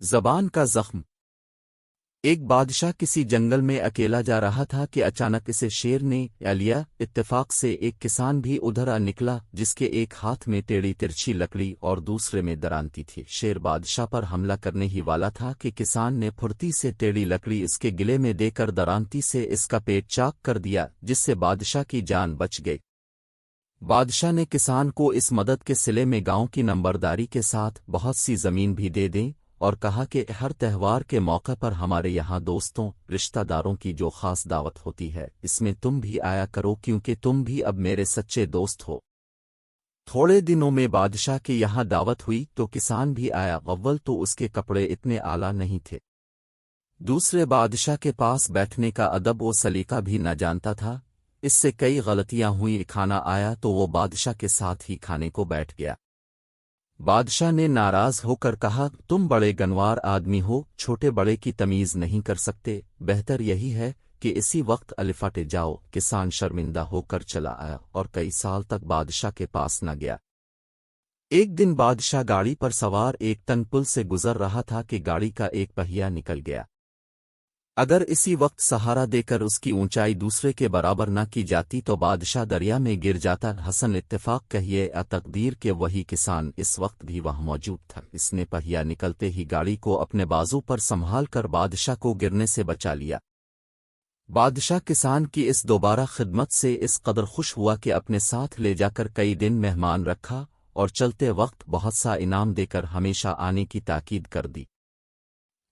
زبان کا زخم۔ ایک بادشاہ کسی جنگل میں اکیلا جا رہا تھا کہ اچانک اسے شیر نے لیا۔ اتفاق سے ایک کسان بھی ادھر آ نکلا جس کے ایک ہاتھ میں ٹیڑھی ترچھی لکڑی اور دوسرے میں درانتی تھی۔ شیر بادشاہ پر حملہ کرنے ہی والا تھا کہ کسان نے پھرتی سے ٹیڑھی لکڑی اس کے گلے میں دے کر درانتی سے اس کا پیٹ چاک کر دیا، جس سے بادشاہ کی جان بچ گئی۔ بادشاہ نے کسان کو اس مدد کے صلے میں گاؤں کی نمبرداری کے ساتھ بہت سی زمین بھی دے دیں، اور کہا کہ ہر تہوار کے موقع پر ہمارے یہاں دوستوں رشتہ داروں کی جو خاص دعوت ہوتی ہے اس میں تم بھی آیا کرو، کیونکہ تم بھی اب میرے سچے دوست ہو۔ تھوڑے دنوں میں بادشاہ کے یہاں دعوت ہوئی تو کسان بھی آیا۔ اول تو اس کے کپڑے اتنے اعلیٰ نہیں تھے، دوسرے بادشاہ کے پاس بیٹھنے کا ادب و سلیقہ بھی نہ جانتا تھا، اس سے کئی غلطیاں ہوئی۔ کھانا آیا تو وہ بادشاہ کے ساتھ ہی کھانے کو بیٹھ گیا۔ بادشاہ نے ناراض ہو کر کہا، تم بڑے گنوار آدمی ہو، چھوٹے بڑے کی تمیز نہیں کر سکتے، بہتر یہی ہے کہ اسی وقت الفاٹے جاؤ۔ کسان شرمندہ ہو کر چلا آیا اور کئی سال تک بادشاہ کے پاس نہ گیا۔ ایک دن بادشاہ گاڑی پر سوار ایک تنگ پل سے گزر رہا تھا کہ گاڑی کا ایک پہیا نکل گیا۔ اگر اسی وقت سہارا دے کر اس کی اونچائی دوسرے کے برابر نہ کی جاتی تو بادشاہ دریا میں گر جاتا۔ حسن اتفاق کہیے تقدیر کہ وہی کسان اس وقت بھی وہاں موجود تھا۔ اس نے پہیا نکلتے ہی گاڑی کو اپنے بازو پر سنبھال کر بادشاہ کو گرنے سے بچا لیا۔ بادشاہ کسان کی اس دوبارہ خدمت سے اس قدر خوش ہوا کہ اپنے ساتھ لے جا کر کئی دن مہمان رکھا اور چلتے وقت بہت سا انعام دے کر ہمیشہ آنے کی تاکید کر دی۔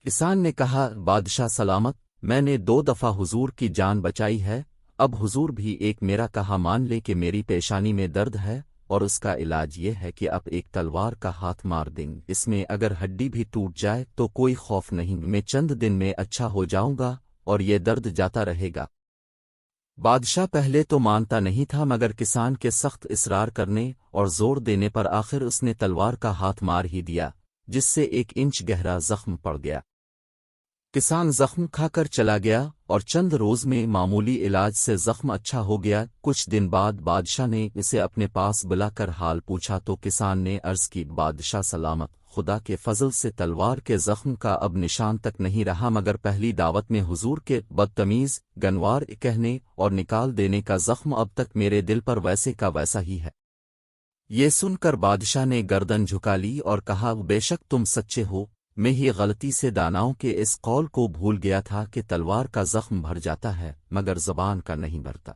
کسان نے کہا، بادشاہ سلامت، میں نے 2 دفعہ حضور کی جان بچائی ہے، اب حضور بھی ایک میرا کہا مان لے کہ میری پیشانی میں درد ہے اور اس کا علاج یہ ہے کہ اب ایک تلوار کا ہاتھ مار دیں، اس میں اگر ہڈی بھی ٹوٹ جائے تو کوئی خوف نہیں، میں چند دن میں اچھا ہو جاؤں گا اور یہ درد جاتا رہے گا۔ بادشاہ پہلے تو مانتا نہیں تھا، مگر کسان کے سخت اصرار کرنے اور زور دینے پر آخر اس نے تلوار کا ہاتھ مار ہی دیا، جس سے 1 انچ گہرا زخم پڑ گیا۔ کسان زخم کھا کر چلا گیا اور چند روز میں معمولی علاج سے زخم اچھا ہو گیا۔ کچھ دن بعد بادشاہ نے اسے اپنے پاس بلا کر حال پوچھا تو کسان نے عرض کی، بادشاہ سلامت، خدا کے فضل سے تلوار کے زخم کا اب نشان تک نہیں رہا، مگر پہلی دعوت میں حضور کے بدتمیز گنوار کہنے اور نکال دینے کا زخم اب تک میرے دل پر ویسے کا ویسا ہی ہے۔ یہ سن کر بادشاہ نے گردن جھکا لی اور کہا، بے شک تم سچے ہو، میں ہی غلطی سے داناؤں کے اس قول کو بھول گیا تھا کہ تلوار کا زخم بھر جاتا ہے مگر زبان کا نہیں بھرتا۔